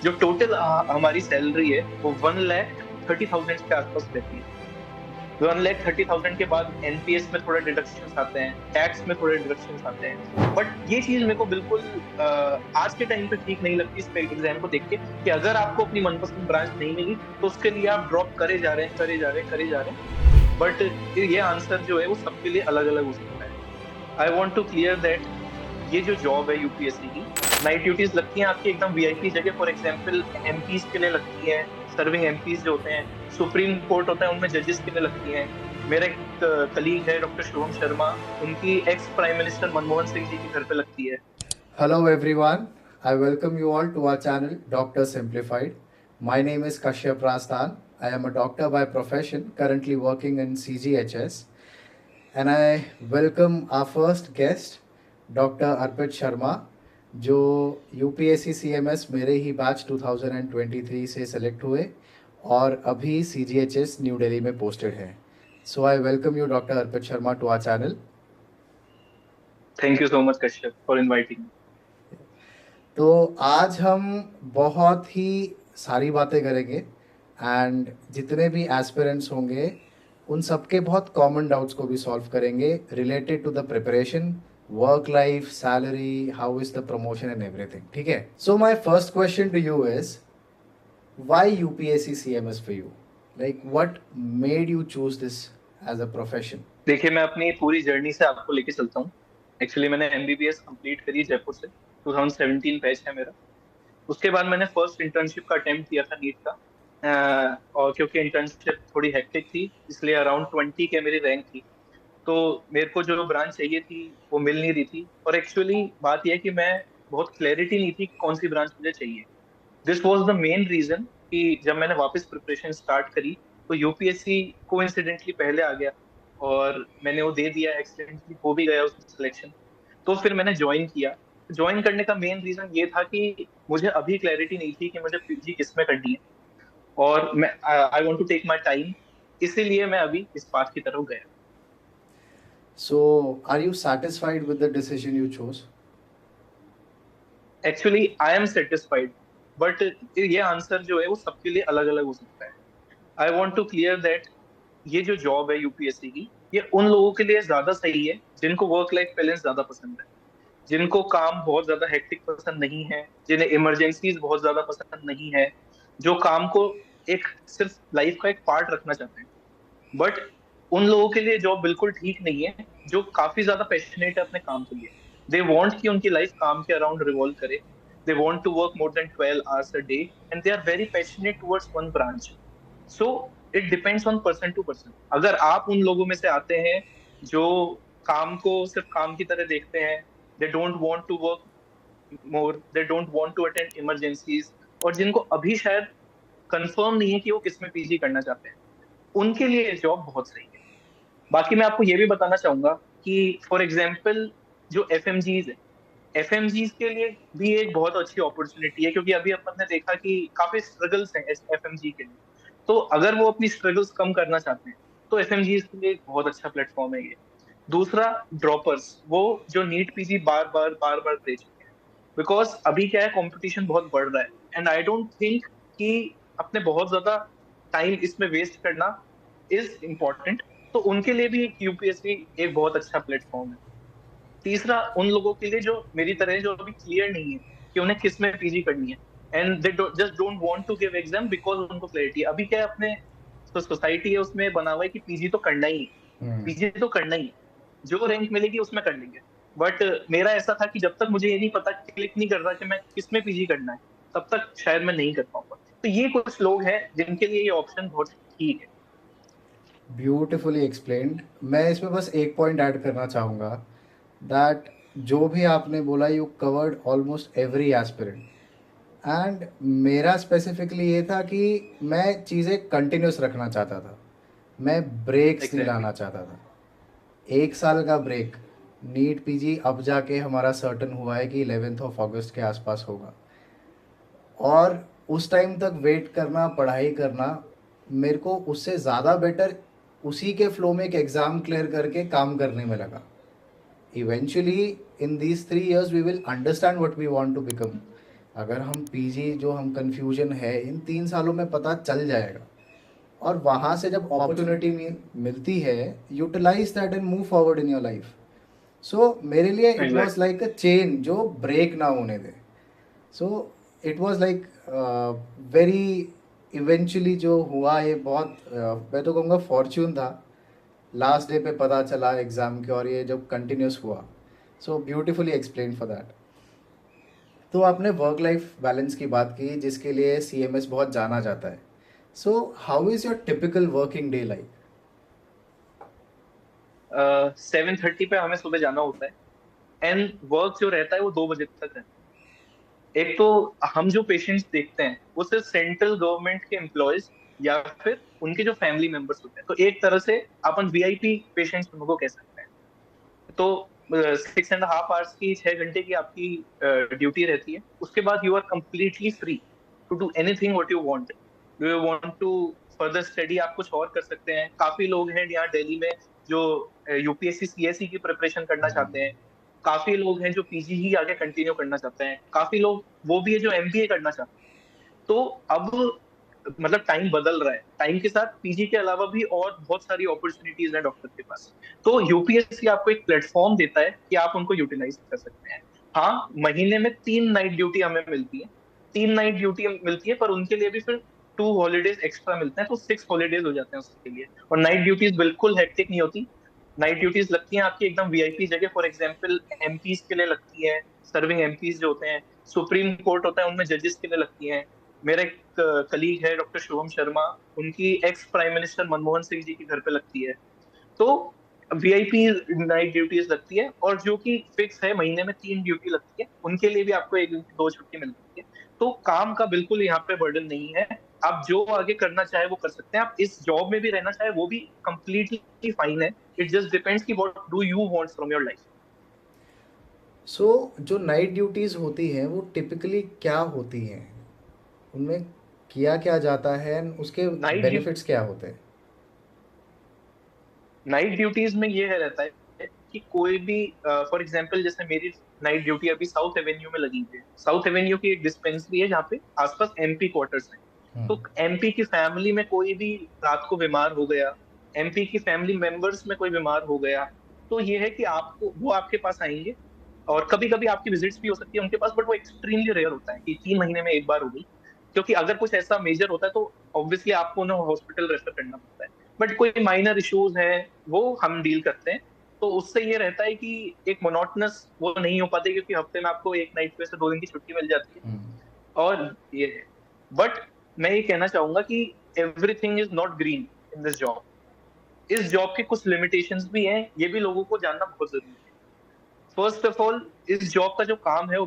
जो टोटल हमारी सैलरी है वो 1,30,000 के आसपास रहती है। 1,30,000 के बाद एनपीएस में थोड़ा डिडक्शन आते हैं, टैक्स में थोड़े डिडक्शन आते हैं। बट ये चीज मेरे को बिल्कुल आज के टाइम पे ठीक नहीं लगती इस एग्जाम को देख के, कि अगर आपको अपनी मनपसंद ब्रांच नहीं मिली तो उसके लिए आप ड्रॉप करे जा रहे हैं, करे जा रहे हैं, करे जा रहे हैं। बट ये आंसर जो है वो सबके लिए अलग अलग हो सकता है। I want to clear that ये जो जॉब है यूपीएससी की, नाइट ड्यूटीज लगती हैं आपकी एकदम वीआईपी जगह। फॉर एग्जांपल एमपीज के लिए लगती हैं, सर्विंग एमपीज जो होते हैं, सुप्रीम कोर्ट होता है उनमें जजेस के लिए लगती हैं। मेरा एक कलीग है डॉक्टर शुभम शर्मा, उनकी ex prime minister Manmohan Singh ji के घर पे लगती है। Hello everyone, I welcome you all to our channel Doctor Simplified. My name is Kashyap Rastan. I am a doctor by profession, currently working in CGHS. And I welcome our first guest, Dr. Arpit Sharma, जो UPSC CMS मेरे ही batch 2023 से select हुए और अभी CGHS new Delhi में posted है. So I welcome you doctor Arpit Sharma to our channel. Thank you so much Kashyap for inviting. तो आज हम बहुत ही सारी बातें करेंगे एंड जितने भी एस्पिरेंट्स होंगे उन सबके बहुत कॉमन डाउट्स को भी सॉल्व करेंगे related to the preparation, work life, salary, how is the promotion and everything. ठीक है. So my first question to you is why UPSC CMS for you? Like what made you choose this as a profession? देखिए, मैं अपनी पूरी journey से आपको लेके चलता हूँ। एक्चुअली मैंने एमबीबीएस कंप्लीट करी जयपुर से, 2017 बैच है मेरा। उसके बाद मैंने फर्स्ट इंटर्नशिप का अटेम्प्ट किया था नीट का। और क्योंकि इंटर्नशिप थोड़ी हेक्टिक थी इसलिए अराउंड 20 के मेरी रैंक थी। तो मेरे को जो ब्रांच चाहिए थी वो मिल नहीं रही थी। और एक्चुअली बात यह है कि मैं बहुत क्लैरिटी नहीं थी कि कौन सी ब्रांच मुझे चाहिए। This was the main reason कि जब मैंने वापस प्रिपरेशन स्टार्ट करी तो यूपीएससी कोइंसिडेंटली पहले आ गया और मैंने वो दे दिया, एक्सीडेंटली हो भी गया उसमें सिलेक्शन। तो फिर मैंने ज्वाइन किया। ज्वाइन करने का मेन रीजन ये था कि मुझे अभी क्लैरिटी नहीं थी कि मुझे पीजी किस में करनी है, और मैं I want to take my time, इसीलिए मैं अभी इस पाथ की तरफ गया। So are you satisfied with the decision you chose? Actually I am satisfied, but ये आंसर जो है वो सबके लिए अलग अलग हो सकता है। I want to clear that ये जो जॉब है यूपीएससी की, ये उन लोगों के लिए ज्यादा सही है जिनको वर्क लाइफ बैलेंस ज्यादा पसंद है, जिनको काम बहुत ज्यादा हेक्टिक पसंद नहीं है, जिन्हें इमरजेंसीज बहुत ज्यादा पसंद नहीं है, जो काम को एक सिर्फ लाइफ का एक पार्ट रखना चाहते हैं। बट उन लोगों के लिए जॉब बिल्कुल ठीक नहीं है जो काफी ज्यादा पैशनेट है अपने काम के लिए। दे वांट कि उनकी लाइफ काम के अराउंड रिवॉल्व करे। They want to work more than 12 hours a day and they are very passionate towards one branch. So it depends on person to person. अगर आप उन लोगों में से आते हैं जो काम को सिर्फ काम की तरह देखते हैं, they don't want to work more, they don't want to attend emergencies, और जिनको अभी शायद कंफर्म नहीं है कि वो किस में पीजी करना चाहते हैं, उनके लिए जॉब बहुत सही है। बाकी मैं आपको ये भी बताना चाहूंगा कि फॉर एग्जाम्पल जो एफएमजीज है, एफएमजीज के लिए भी एक बहुत अच्छी अपॉर्चुनिटी है, क्योंकि अभी अपन ने देखा कि काफी स्ट्रगल्स हैं एफएमजी के लिए। तो अगर वो अपनी स्ट्रगल्स कम करना चाहते हैं तो एफएमजीज के लिए एक बहुत अच्छा प्लेटफॉर्म है ये। दूसरा, ड्रॉपर्स, वो जो नीट पीजी बार बार दे चुके हैं, बिकॉज अभी क्या है, कंपटीशन बहुत बढ़ रहा है। एंड आई डोंट थिंक कि अपने बहुत ज्यादा टाइम इसमें वेस्ट करना इज इम्पोर्टेंट। तो उनके लिए भी यूपीएससी एक बहुत अच्छा प्लेटफॉर्म है। तीसरा, उन लोगों के लिए जो मेरी तरह है, जो अभी क्लियर नहीं है कि उन्हें किस में पीजी करनी है, and they just don't want to give exam because उनको क्लैरिटी है। अभी क्या है, अपने जो सोसाइटी है उसमें बना हुआ है कि पीजी तो करना ही है, पीजी तो करना ही है, जो रैंक मिलेगी उसमें कर लेंगे। बट मेरा ऐसा था कि जब तक मुझे ये नहीं पता, क्लिक नहीं कर रहा कि मैं किस में पीजी करना है, तब तक शायद मैं नहीं कर पाऊंगा। तो ये कुछ लोग हैं जिनके लिए ये ऑप्शन बहुत ठीक है। Beautifully explained. मैं इसमें बस एक पॉइंट ऐड करना चाहूँगा दैट जो भी आपने बोला you covered almost every aspirant. And मेरा स्पेसिफिकली ये था कि मैं चीज़ें कंटिन्यूस रखना चाहता था. मैं ब्रेक्स नहीं एग्जैक्टली। लाना चाहता था. एक साल का ब्रेक, नीट पीजी अब जाके हमारा सर्टन हुआ है कि 11 अगस्त के आसपास होगा. और उस टाइम तक वेट करना, पढ़ाई करना, मेरे को उससे ज़्यादा बेटर उसी के फ्लो में एक एग्ज़ाम क्लियर करके काम करने में लगा. Eventually in these 3 years we will understand what we want to become. अगर हम पीजी जो हम कन्फ्यूजन है इन 3 सालों में पता चल जाएगा, और वहाँ से जब अपॉर्चुनिटी मिलती है, utilise that and move forward in your life. So मेरे लिए it was exactly. Like a chain जो ब्रेक ना होने दे. So it was like very eventually जो हुआ ये बहुत मैं तो कहूँगा फॉर्च्यून था. लास्ट डे पे पता चला एग्ज़ाम के, और ये जब कंटिन्यूस हुआ. So beautifully explain for that. तो आपने वर्क लाइफ बैलेंस की बात की जिसके लिए सीएमएस बहुत जाना जाता है. So how is your typical working day like? 7:30 पे हमें सुबह जाना होता है, एंड वर्क जो रहता है वो 2 बजे तक रहता है। एक तो हम जो पेशेंट्स देखते हैं वो सिर्फ सेंट्रल गवर्नमेंट के एम्प्लॉयज या फिर उनके जो फैमिली मेंबर्स होते हैं, तो एक तरह से अपन वीआईपी पेशेंट्स उनको कह सकते हैं। तो 6.5 आवर्स की, 6 घंटे की आपकी ड्यूटी रहती है। उसके बाद you are completely free to do anything what you want. Do you want to further study, आप कुछ और कर सकते हैं। काफी लोग हैं यहाँ दिल्ली में जो यूपीएससी सीएससी की प्रिपरेशन करना चाहते हैं। काफी लोग हैं जो पीजी ही आगे कंटिन्यू करना चाहते हैं। काफी लोग वो भी है जो एमबीए करना चाहते हैं। तो अब मतलब टाइम बदल रहा है, टाइम के साथ पीजी के अलावा भी और बहुत सारी अपॉर्चुनिटीज हैं डॉक्टर के पास। तो यूपीएससी आपको एक प्लेटफॉर्म देता है कि आप उनको यूटिलाइज कर सकते हैं। हाँ, महीने में 3 नाइट ड्यूटी हमें मिलती है। 3 नाइट ड्यूटी मिलती है, पर उनके लिए भी फिर 2 हॉलीडेज एक्स्ट्रा मिलते हैं, तो 6 हॉलीडेज हो जाते हैं उसके लिए। और नाइट ड्यूटीज बिल्कुल हेक्टिक नहीं होती। नाइट ड्यूटीज लगती हैं आपकी एकदम वीआईपी जगह। फॉर एग्जाम्पल एमपीज के लिए लगती है, सर्विंग एमपीज जो होते हैं। सुप्रीम कोर्ट होता है, उनमें जजेस के लिए लगती हैं। मेरा एक कलीग है डॉक्टर शुभम शर्मा, उनकी ex prime minister Manmohan Singh ji के घर पे लगती है। तो वीआईपी नाइट ड्यूटीज लगती है, और जो कि फिक्स है महीने में 3 ड्यूटी लगती है, उनके लिए भी आपको 1 दिन की 2 छुट्टी मिलती है। तो काम का बिल्कुल यहाँ पे बर्डन नहीं है। आप जो आगे करना चाहे वो कर सकते हैं। आप इस जॉब में भी रहना चाहे वो भी कंप्लीटली फाइन है। इट जस्ट डिपेंड्स कि what do you want from your life. So जो नाइट ड्यूटीज़ होती हैं वो टिपिकली क्या होती हैं, उनमें किया क्या जाता है and उसके नाइट बेनिफिट्स क्या होते हैं? नाइट ड्यूटीज में ये है रहता है कि कोई भी, फॉर एग्जांपल जैसे मेरी नाइट ड्यूटी अभी साउथ एवेन्यू में लगी हुई है। साउथ एवेन्यू की एक डिस्पेंसरी है जहाँ पे आसपास एमपी क्वार्टर्स हैं। तो एमपी की फैमिली में कोई भी रात को बीमार हो गया, एमपी की फैमिली मेंबर्स में कोई बीमार हो गया, तो ये है कि आपको वो आपके पास आएंगे। और कभी कभी आपकी विजिट्स भी हो सकती है उनके पास, बट वो एक्सट्रीमली रेयर होता है कि 3 महीने में एक बार हो गई। क्योंकि अगर कुछ ऐसा मेजर होता है तो ऑब्वियसली आपको उन्हें हॉस्पिटल रेफर करना पड़ता है। बट कोई माइनर इश्यूज है वो हम डील करते हैं। तो उससे ये रहता है कि एक मोनोटनस वो नहीं हो पाते, क्योंकि हफ्ते में आपको एक नाइट पे से 2 दिन की छुट्टी मिल जाती है। और ये है। बट मैं ये कहना चाहूंगा कि everything is not green in this job. इस जॉब के कुछ लिमिटेशंस भी हैं, ये भी लोगों को जानना बहुत जरूरी है। फर्स्ट ऑफ ऑल, इस जॉब का जो काम है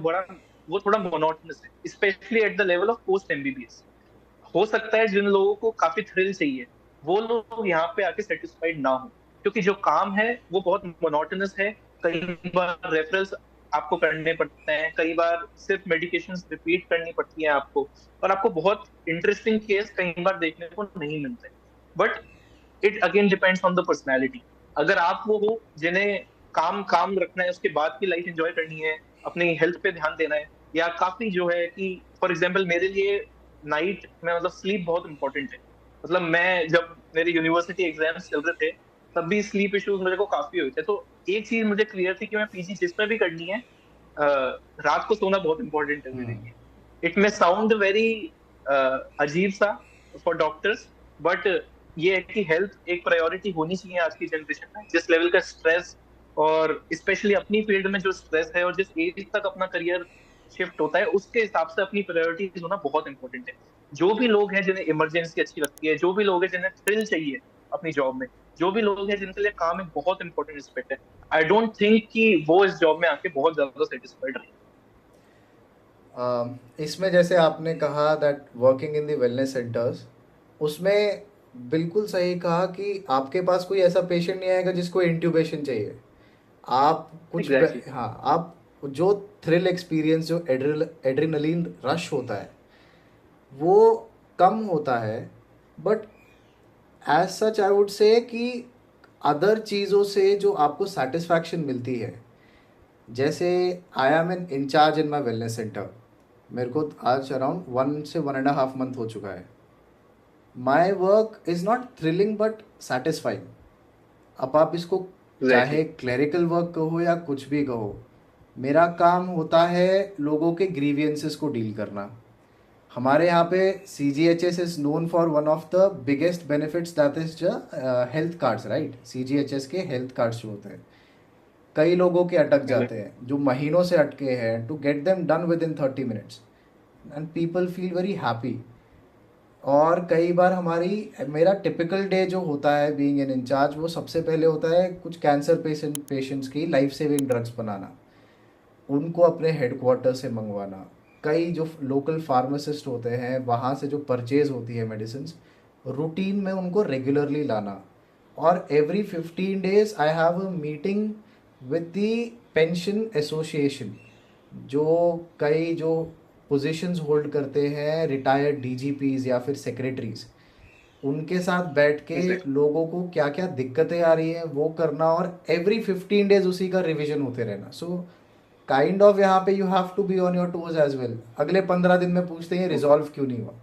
वो थोड़ा मोनोटनस है, specially at the level of post MBBS. हो सकता है जिन लोगों को काफी थ्रिल चाहिए वो लोग यहाँ पे आके सेटिस्फाइड ना हो, क्योंकि जो काम है वो बहुत मोनोटोनस है। कई बार रेफरल्स आपको करने पड़ते हैं, कई बार सिर्फ मेडिकेशंस रिपीट करनी पड़ती है आपको, और आपको बहुत इंटरेस्टिंग केस कई बार देखने को नहीं मिलते। But it again depends on the personality. अगर आप वो हो जिन्हें काम काम रखना है, उसके बाद की लाइफ एंजॉय करनी है, अपनी हेल्थ पे ध्यान देना है, या काफी जो है कि फॉर एग्जाम्पल मेरे लिए नाइट में मतलब स्लीप बहुत इंपॉर्टेंट है। मतलब मैं जब मेरे यूनिवर्सिटी एग्जाम्स चल रहे थे तब भी स्लीप इश्यूज मेरे को काफी हुए थे। तो एक चीज मुझे क्लियर थी कि मैं पीजी जिसमें भी करनी है, रात को सोना बहुत इंपॉर्टेंट है मेरे लिए। इट में साउंड वेरी अजीब सा फॉर डॉक्टर्स, बट ये है कि हेल्थ एक प्रायोरिटी होनी चाहिए आज की जनरेशन में। जिस लेवल का स्ट्रेस, और स्पेशली अपनी फील्ड में जो स्ट्रेस है, और जिस एज तक अपना करियर शिफ्ट होता है, उसके हिसाब से अपनी प्रायोरिटीज होना बहुत इंपॉर्टेंट है। जो भी लोग हैं जिन्हें इमरजेंसी अच्छी लगती है, जो भी लोग हैं जिन्हें थ्रिल चाहिए अपनी जॉब में, जो भी लोग हैं जिनके लिए काम एक बहुत इंपॉर्टेंट एस्पेक्ट है, आई डोंट थिंक कि वो इस जॉब में आके बहुत ज्यादा सेटिस्फाइड रहे। इसमें जैसे आपने कहा that working in the wellness centres, उसमें बिल्कुल सही कहा कि आपके पास कोई ऐसा पेशेंट नहीं आएगा जिसको इंट्यूबेशन चाहिए. आप एग्जैक्टली। हाँ, आप जो थ्रिल एक्सपीरियंस, जो एड्रेनलिन रश होता है वो कम होता है. But as such I would say कि अदर चीज़ों से जो आपको सेटिस्फैक्शन मिलती है, जैसे I am an incharge in my wellness centre. मेरे को आज अराउंड 1 से 1.5 मंथ हो चुका है. My work is not thrilling but satisfying. अब आप इसको एग्जैक्टली। चाहे क्लरिकल वर्क कहो या कुछ भी कहो, मेरा काम होता है लोगों के ग्रीवियंसेस को डील करना. हमारे यहाँ पे C G H S is known for one of the biggest benefits that is the health cards, right. C G H S के हेल्थ कार्ड्स जो होते हैं, कई लोगों के अटक जाते हैं जो महीनों से अटके हैं, to get them done within 30 minutes and people feel very happy. और कई बार मेरा टिपिकल डे जो होता है बीइंग एन इंचार्ज, वो सबसे पहले होता है कुछ कैंसर पेशेंट्स की लाइफ सेविंग ड्रग्स बनाना, उनको अपने हेडक्वार्टर से मंगवाना. कई जो लोकल फार्मासिस्ट होते हैं वहाँ से जो परचेज होती है मेडिसिन, रूटीन में उनको रेगुलरली लाना. और every 15 days I have a meeting with the pension association, जो कई जो पोजीशंस होल्ड करते हैं रिटायर्ड डीजीपीज या फिर सेक्रेटरीज, उनके साथ बैठ के एग्जैक्टली। लोगों को क्या क्या दिक्कतें आ रही हैं वो करना, और एवरी 15 days उसी का रिवीजन होते रहना. सो काइंड ऑफ यहाँ पे you have to be on your toes as well. अगले 15 दिन में पूछते हैं रिजॉल्व क्यों नहीं हुआ.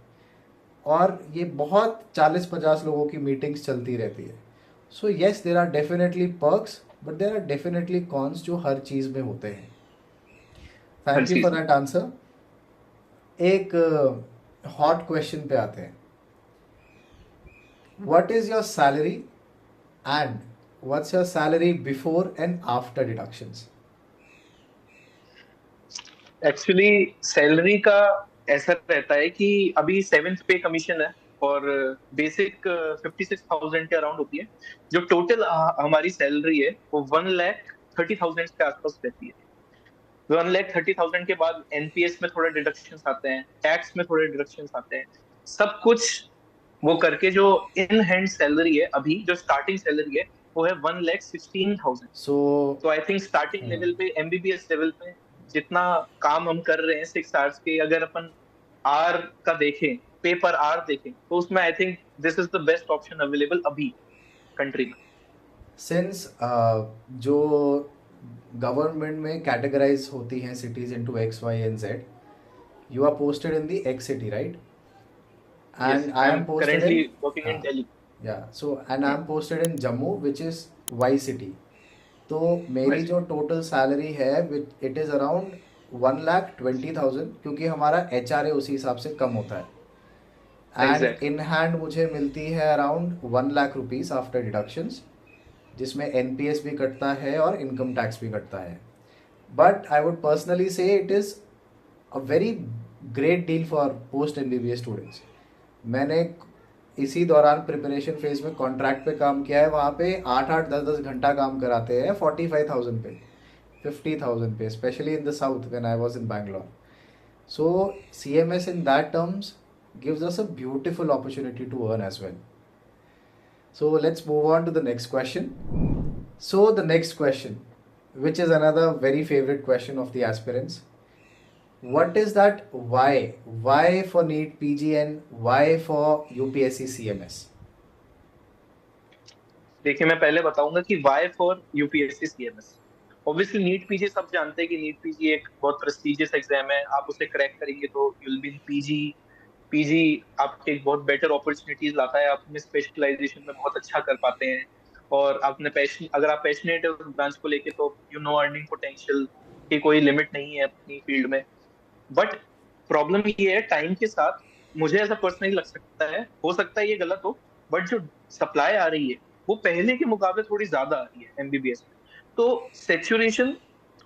और ये बहुत 40-50 लोगों की मीटिंग्स चलती रहती है. So yes, there are definitely perks but there are definitely cons जो हर चीज़ में होते हैं. हर थैंक यू चीज फॉर में। That answer. एक हॉट क्वेश्चन पे आते हैं. What is your salary and what's your salary before and after deductions? Actually salary का ऐसा रहता है कि अभी 7th पे कमीशन है, और बेसिक 56,000 के अराउंड होती है। जो टोटल हमारी सैलरी है वो 1,30,000 के आसपास रहती है। 1,30,000 के बाद एनपीएस में थोड़े डिडक्शंस आते हैं, टैक्स में थोड़े डिडक्शंस आते हैं, सब कुछ वो करके जो इन हैंड सैलरी है, अभी जो स्टार्टिंग सैलरी है वो है 1,16,000। सो तो आई थिंक स्टार्टिंग लेवल पे, एमबीबीएस लेवल पे, जितना काम हम कर रहे हैं 6 आवर्स के, अगर अपन आर का देखें, पे पर आवर देखें, तो उसमें I think this is the best option available अभी कंट्री में। सिंस जो गवर्नमेंट में कैटेगराइज होती हैं cities into X Y and Z, you are posted in the X city, right? Yes, and I I am am posted currently in, working in हाँ, Delhi. Yeah so and I am posted in Jammu which is Y city. तो मेरी जो total salary है it is around 1,20,000, क्योंकि हमारा H R A उसी हिसाब से कम होता है. And exactly. इन हैंड मुझे मिलती है around 1 lakh rupees after deductions, जिसमें एनपीएस भी कटता है और इनकम टैक्स भी कटता है. बट आई वुड पर्सनली से it is a very great deal for post MBBS students. मैंने इसी दौरान प्रिपरेशन फेज में कॉन्ट्रैक्ट पे काम किया है. वहाँ पे 8-8 10-10 घंटा काम कराते हैं 45,000 पे, 50,000 पे, specially in the south when I was in Bangalore. So CMS in that terms gives us a beautiful opportunity to earn as well. So let's move on to the next question. So the next question, which is another very favorite question of the aspirants. What is that why? Why for NEET PG and why for UPSC CMS? देखिए, मैं पहले बताऊंगा कि why for UPSC CMS. Obviously NEET PG सब जानते हैं कि NEET PG एक बहुत प्रेस्टिजियस एग्जाम है। आप उसे क्रैक करेंगे तो you will be in PG. PG आपके एक बहुत बेटर अपॉर्चुनिटीज लाता है, आप अपने स्पेशलाइजेशन में बहुत अच्छा कर पाते हैं। और आपने पैशन, अगर आप पैशनेट है उस ब्रांच को लेके, तो यू नो अर्निंग पोटेंशियल की कोई लिमिट नहीं है अपनी फील्ड में। बट प्रॉब्लम ये है टाइम के साथ, मुझे ऐसा पर्सनली लग सकता है, हो सकता है ये गलत हो, बट जो सप्लाई आ रही है वो पहले के मुकाबले थोड़ी ज्यादा आ रही है एमबीबीएस में। तो सेचुरेशन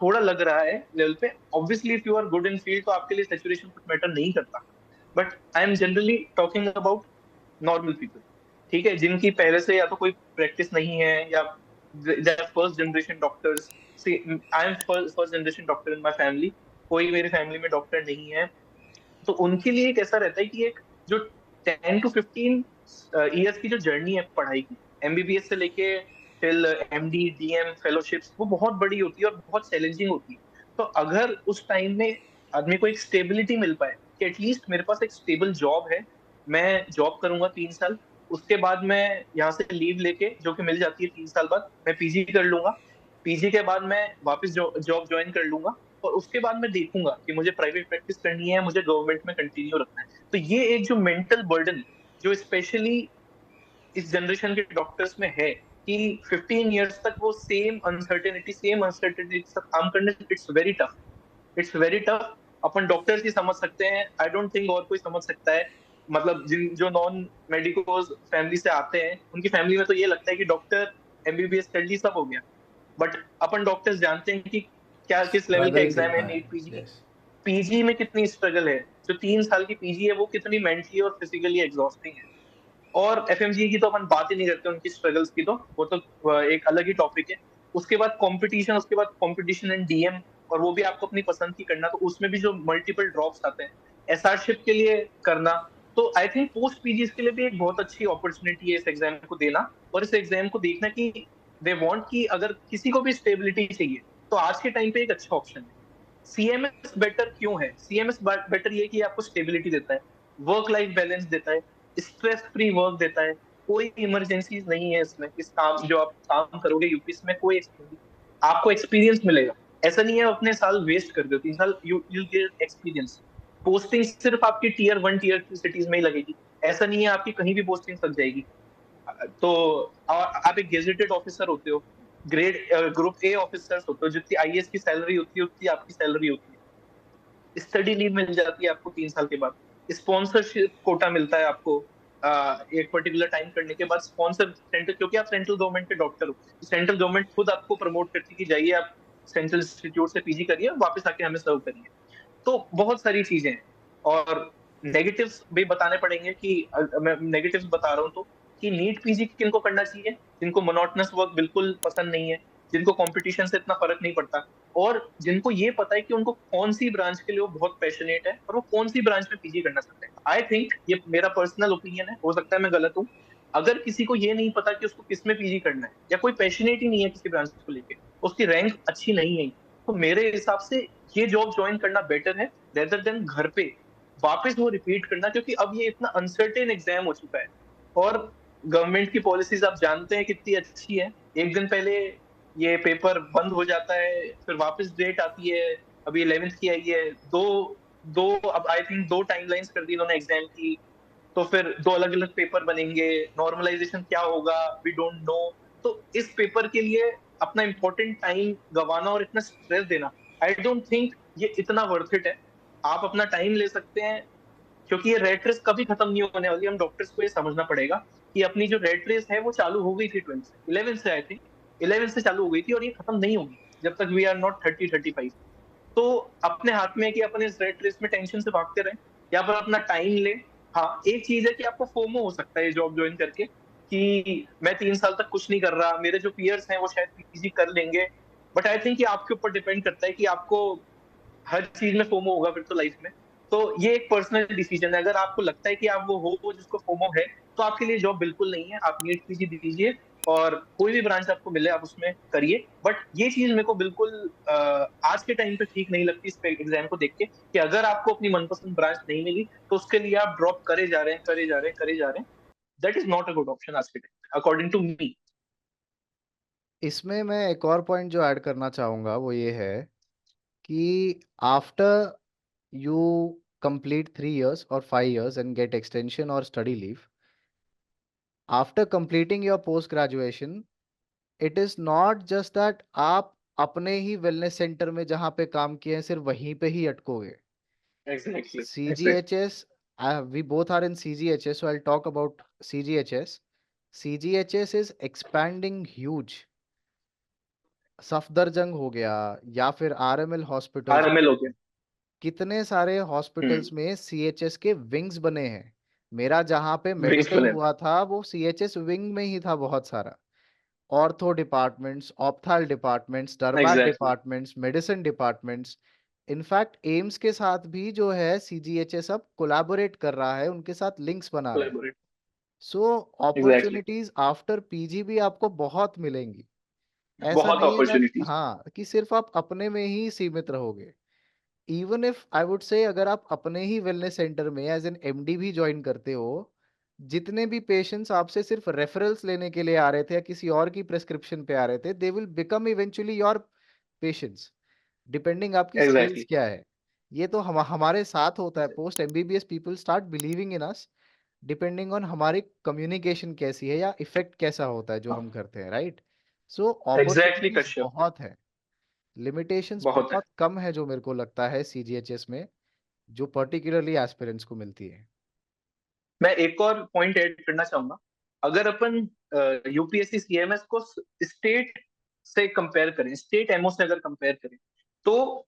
थोड़ा लग रहा है लेवल पे। Obviously if you are good in field तो आपके लिए सेचुरेशन कुछ मैटर नहीं करता। But I am generally talking about normal people, ठीक है, जिनकी पहले से या तो कोई प्रैक्टिस नहीं है, या first generation doctors. I am first generation doctor in my family, कोई मेरी फैमिली में डॉक्टर नहीं है। तो उनके लिए एक ऐसा रहता है कि एक जो 10 to 15 ईयर्स की जो जर्नी है पढ़ाई की, एमबीबीएस से लेके टिल एमडी डीएम फेलोशिप्स, वो बहुत बड़ी होती है और बहुत चैलेंजिंग होती है। तो अगर उस टाइम में आदमी को एक स्टेबिलिटी मिल पाए कि एटलीस्ट मेरे पास एक स्टेबल जॉब है, मैं जॉब करूंगा 3 साल, उसके बाद मैं यहाँ से लीव लेके, जो कि मिल जाती है 3 साल बाद, मैं पीजी कर लूंगा, पीजी के बाद मैं वापस जॉब ज्वाइन कर लूंगा, और उसके बाद मैं देखूंगा कि मुझे प्राइवेट प्रैक्टिस करनी है, मुझे गवर्नमेंट में कंटिन्यू रखना है। तो ये एक जो मेंटल बर्डन जो स्पेशली इस जनरेशन के डॉक्टर्स में है कि 15 इयर्स तक वो सेम अनसर्टेनिटी के साथ काम करने, it's very tough. It's very tough. अपन डॉक्टर्स ही समझ सकते हैं, आई डोंट थिंक और कोई समझ सकता है। मतलब जिन जो नॉन मेडिकोज फैमिली से आते हैं उनकी फैमिली में तो ये लगता है कि डॉक्टर एमबीबीएस कर ली सब हो गया। बट अपन डॉक्टर्स जानते हैं कि क्या किस लेवल का स्ट्रगल एग्जाम है कितना है। NEET PG. यस। पीजी में कितनी स्ट्रगल है, जो 3 साल की पीजी है वो कितनी मेंटली और फिजिकली एग्जॉस्टिंग है। और एफएमजी की तो अपन बात ही नहीं करते, उनकी स्ट्रगल्स की तो वो तो एक अलग ही टॉपिक है। उसके बाद कंपटीशन, उसके बाद कंपटीशन इन डीएम, और वो भी आपको अपनी पसंद की करना, तो उसमें भी जो मल्टीपल ड्रॉप्स आते हैं एसआरशिप के लिए करना। तो आई थिंक पोस्ट पीजी के लिए भी एक बहुत अच्छी अपॉर्चुनिटी है इस एग्जाम को देना, और इस एग्जाम को देखना कि दे वांट कि अगर किसी को भी स्टेबिलिटी चाहिए तो आज के टाइम पे एक अच्छा ऑप्शन है। सीएमएस बेटर क्यों है? सीएमएस बेटर ये कि आपको स्टेबिलिटी देता है, वर्क लाइफ बैलेंस देता है, स्ट्रेस फ्री वर्क देता है, कोई इमरजेंसीज नहीं है इसमें। इस काम जो आप काम करोगे यूपीएस में कोई आपको एक्सपीरियंस मिलेगा। ऐसा नहीं है अपने साल वेस्ट कर दो, 3 साल you you get experience. Posting सिर्फ आपकी टीयर 1 टीयर 2 सिटीज में ही लगेगी, ऐसा नहीं है आपकी कहीं भी पोस्टिंग लग जाएगी। तो आप एक गेजेटेड ऑफिसर होते हो, ग्रेड ग्रुप ए ऑफिसर्स होते हो, जितनी आईएएस की सैलरी होती है उतनी आपकी सैलरी होती है। स्टडी लीव मिल जाती है आपको 3 साल के बाद, स्पॉन्सरशिप कोटा मिलता है आपको। एक पर्टिकुलर टाइम करने के बाद स्पॉन्सर सेंटर, क्योंकि आप सेंट्रल गवर्नमेंट के डॉक्टर हो, सेंट्रल गवर्नमेंट खुद आपको प्रमोट करती है कि जाइए आप सेंट्रल इंस्टीट्यूट से पीजी करिए और वापस आके हमें सर्व करिए। तो बहुत सारी चीजें हैं। और नेगेटिव्स भी बताने पड़ेंगे कि मैं नेगेटिव्स बता रहा हूँ तो, कि नीट पीजी किनको करना चाहिए? जिनको मोनोटोनस वर्क बिल्कुल पसंद नहीं है, जिनको कंपटीशन से इतना फर्क नहीं पड़ता, और जिनको ये पता है कि उनको कौन सी ब्रांच के लिए वो बहुत पैशनेट है और वो कौन सी ब्रांच में पीजी करना चाहते हैं। आई थिंक ये मेरा पर्सनल ओपिनियन है, हो सकता है मैं गलत हूँ। अगर किसी को ये नहीं पता कि उसको किस में पीजी करना है, या कोई पैशनेट ही नहीं है किसी ब्रांच को लेके, उसकी रैंक अच्छी नहीं है, तो मेरे हिसाब से ये जॉब ज्वाइन करना बेटर है रेदर देन घर पे वापस वो रिपीट करना, क्योंकि अब ये इतना अनसर्टेन एग्जाम हो चुका है। और गवर्नमेंट की पॉलिसीज आप जानते हैं कितनी अच्छी है। एक दिन पहले ये पेपर बंद हो जाता है, फिर वापस डेट आती है। अभी 11th की आई है, दो दो अब आई थिंक 2 टाइमलाइंस कर दी इन्होंने एग्जाम की। तो फिर 2 अलग अलग पेपर बनेंगे, नॉर्मलाइजेशन क्या होगा वी डोंट नो। तो इस पेपर के लिए अपना इंपॉर्टेंट टाइम गंवाना और इतना स्ट्रेस देना, आई डोंट थिंक ये इतना वर्थ इट है। आप अपना टाइम ले सकते हैं, क्योंकि ये रेट रेस कभी खत्म नहीं होने वाली। हम डॉक्टर्स को ये समझना पड़ेगा कि अपनी जो रेट रेस है वो चालू हो गई थी 12 से, 11 से आई थिंक, 11 से चालू हो गई थी, और ये खत्म नहीं होगी जब तक वी आर नॉट 30-35। तो अपने हाथ में है कि अपन इस रेट रेस में टेंशन से भागते रहें या फिर अपना टाइम ले। हाँ, एक चीज है कि आपको फोमो हो सकता है जॉब ज्वाइन करके कि मैं 3 साल तक कुछ नहीं कर रहा, मेरे जो पीयर्स हैं वो शायद पीजी कर लेंगे। बट आई थिंक ये आपके ऊपर डिपेंड करता है कि आपको हर चीज में फोमो होगा फिर तो लाइफ में। तो ये एक पर्सनल डिसीजन है, अगर आपको लगता है कि आप वो हो जिसको फोमो है, तो आपके लिए जॉब बिल्कुल नहीं है। आप नीट पीजी दीजिए और कोई भी ब्रांच आपको मिले आप उसमें करिए। बट ये चीज मेरे को बिल्कुल आज के टाइम पे ठीक नहीं लगती इस एग्जाम को देख के, कि अगर आपको अपनी मनपसंद ब्रांच नहीं मिली तो उसके लिए आप ड्रॉप करे जा रहे हैं, करे जा रहे हैं, करे जा रहे हैं। That is not a good option आज के टाइम अकॉर्डिंग टू मी। इसमें मैं एक और पॉइंट जो ऐड करना चाहूँगा वो ये है कि after you complete 3 years or 5 years and get extension or study leave, after completing your post graduation, it is not just that आप अपने ही वेलनेस सेंटर में जहाँ पे काम किए हैं सिर्फ वहीं पे ही अटकोगे। Exactly, exactly. CGHS, we both are in CGHS, so I'll talk about CGHS. CGHS is expanding huge. Safdarjung हो गया या फिर RML हॉस्पिटल्स, आरएमएल हो गया। कितने सारे हॉस्पिटल्स में CHS के विंग्स बने हैं। मेरा जहाँ पे विंग्स मेडिकल बने। हुआ था वो CHS विंग में ही था बहुत सारा। Ortho departments, ophthal departments, dermat exactly. Departments, medicine departments. In fact AIIMS के साथ भी जो है CGHS अब कोलैबोरेट कर रहा है, उनके साथ लिंक्स बना रहा है। Collaborate. So exactly. Opportunities after PG भी आपको बहुत मिलेंगी। ऐसा बहुत नहीं है that, अपॉर्चुनिटीज। हाँ, कि सिर्फ आप अपने में ही सीमित रहोगे। इवन इफ आई वुड से अगर आप अपने ही वेलनेस सेंटर में एज एन एमडी भी ज्वाइन करते हो, जितने भी पेशेंट्स आपसे सिर्फ रेफरल्स लेने के लिए आ रहे थे या किसी और की प्रेस्क्रिप्शन पे आ रहे थे, they will become eventually your patients. Depending आपकी स्किल्स एग्जैक्टली। क्या है। ये तो हमारे साथ होता है, post MBBS people start believing in us depending on हमारी कम्युनिकेशन कैसी है या इफेक्ट कैसा होता है जो हम करते हैं, right. So exactly opportunities Kashyap. बहुत है, लिमिटेशंस बहुत है। बहुत कम है जो मेरे को लगता है सीजीएचएस में, जो पर्टिकुलरली एस्पिरेंट्स को मिलती है। मैं एक और पॉइंट ऐड करना चाहूंगा। अगर अपन यूपीएससी सीएमएस को स्टेट से कंपेयर करें, स्टेट एमओ से अगर कंपेयर करें, तो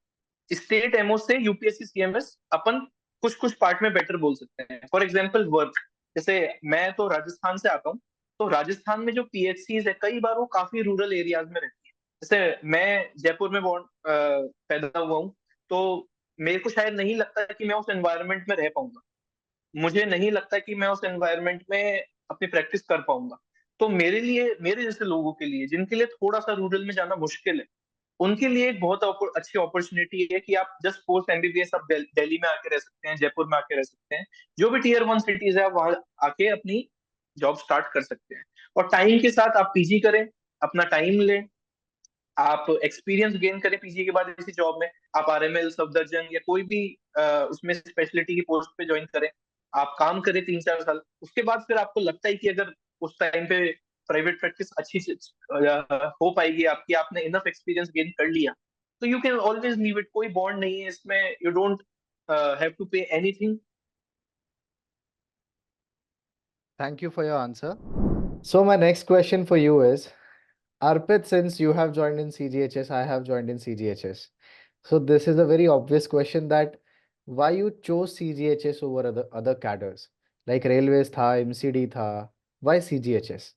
स्टेट एमओ से यूपीएससी सीएमएस अपन कुछ कुछ पार्ट में बेटर बोल सकते हैं। फॉर एग्जांपल वर्क, जैसे मैं तो राजस्थान से आता हूँ, तो राजस्थान में जो पीएचसीज है कई बार वो काफी रूरल एरियाज में रहती है। जैसे मैं जयपुर में पैदा हुआ हूँ, तो मेरे को शायद नहीं लगता कि मैं उस एनवायरनमेंट में रह पाऊंगा, मुझे नहीं लगता कि मैं उस एनवायरनमेंट में अपनी प्रैक्टिस कर पाऊंगा। तो मेरे लिए, मेरे जैसे लोगों के लिए जिनके लिए थोड़ा सा रूरल में जाना मुश्किल है, उनके लिए एक बहुत अच्छी अपॉर्चुनिटी है कि आप जस्ट पोस्ट एमबीबीएस आप दिल्ली में आके रह सकते हैं, जयपुर में आके रह सकते हैं, जो भी टीयर 1 सिटीज है आप वहां आके अपनी जॉब स्टार्ट कर सकते हैं। और टाइम के साथ आप पीजी करें, अपना टाइम लें, आप एक्सपीरियंस गेन करें पीजी के बाद इसी जॉब में, आप आरएमएल सफदरजंग या कोई भी उसमें स्पेशलिटी की पोस्ट पे ज्वाइन करें, आप काम करें 3-4 साल, उसके बाद फिर आपको लगता है कि अगर उस टाइम पे प्राइवेट प्रैक्टिस अच्छी से हो पाएगी आपकी, आपने इनफ एक्सपीरियंस गेन कर लिया, तो you can always leave it. कोई बॉन्ड नहीं है इसमें, you don't have to pay anything. Thank you for your answer. So my next question for you is, Arpit, since you have joined in CGHS, I have joined in CGHS. So this is a very obvious question that why you chose CGHS over other cadres? Like railways था, MCD था, why CGHS?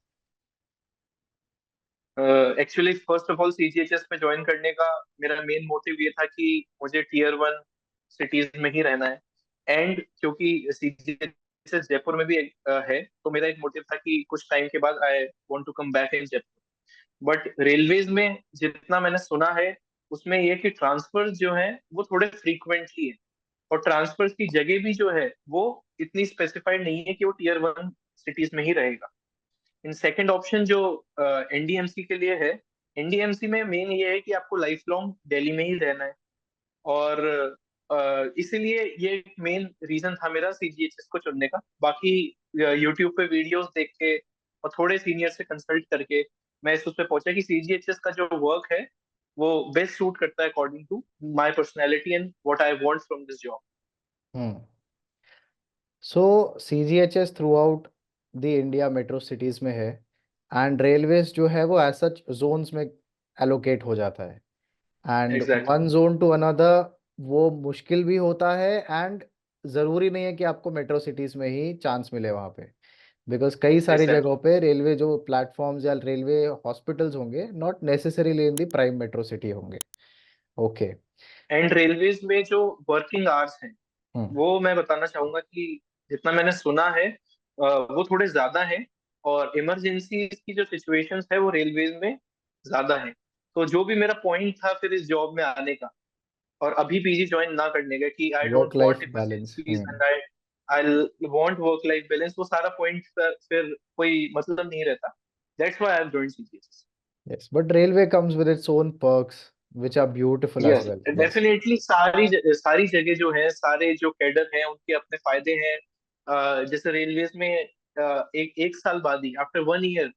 Actually first of all CGHS में join करने का मेरा main motive ये था कि मुझे टीयर 1 सिटीज में ही रहना है। एंड क्योंकि सीजीएचएस जयपुर में भी है, तो मेरा एक मोटिव था कि कुछ टाइम के बाद I want to come back in Jaipur. But railways में जितना मैंने सुना है, उसमें ये कि ट्रांसफर जो है वो थोड़े फ्रीक्वेंटली है, और ट्रांसफर की जगह भी जो है वो इतनी स्पेसिफाइड नहीं है कि वो टीयर 1 सिटीज में ही रहेगा। इन सेकंड ऑप्शन जो एनडीएमसी के लिए है, एनडीएमसी में मेन ये है कि आपको लाइफ लॉन्ग दिल्ली में ही रहना है। और इसीलिए ये एक मेन रीजन था मेरा सीजीएचएस को चुनने का। बाकी यूट्यूब पे वीडियोस देख के और थोड़े सीनियर से कंसल्ट करके मैं इस उस पे पहुंचा कि सीजीएचएस का जो वर्क है वो बेस्ट सूट करता है according to my personality and what I want from this job. Hmm. So CGHS throughout the India metro cities में है, एंड रेलवेज जो है वो एज सच जोन्स में एलोकेट हो जाता है, and exactly. One zone to another वो मुश्किल भी होता है, एंड ज़रूरी नहीं है कि आपको मेट्रो सिटीज़ में ही चांस मिले वहाँ पे, बिकॉज कई सारी एग्जैक्टली। जगहों पे रेलवे जो प्लेटफॉर्म्स या रेलवे हॉस्पिटल्स होंगे not necessarily in the prime metro city होंगे। ओके। एंड रेलवेज में जो वर्किंग आवर्स हैं, हम्म। वो मैं बताना चाहूंगा कि जितना मैंने सुना है वो थोड़े ज्यादा है। और इमरजेंसी की जो सिचुएशंस है वो रेलवेज में ज्यादा है। तो जो भी मेरा पॉइंट था फिर इस जॉब में आने का और अभी पीजी ज्वाइन ना करने का, कि I don't work life want balance. Emergencies and I want work life balance, वो सारा पॉइंट फिर कोई मतलब नहीं रहता। That's why I have joined CGHS. Yes, but railway comes with its own perks which are beautiful as yes, well. Yes. Definitely सारी जगह जो है, सारे जो कैडर हैं उनके अपने फायदे हैं। जैसे रेलवेज में एक साल बाद ही after 1 year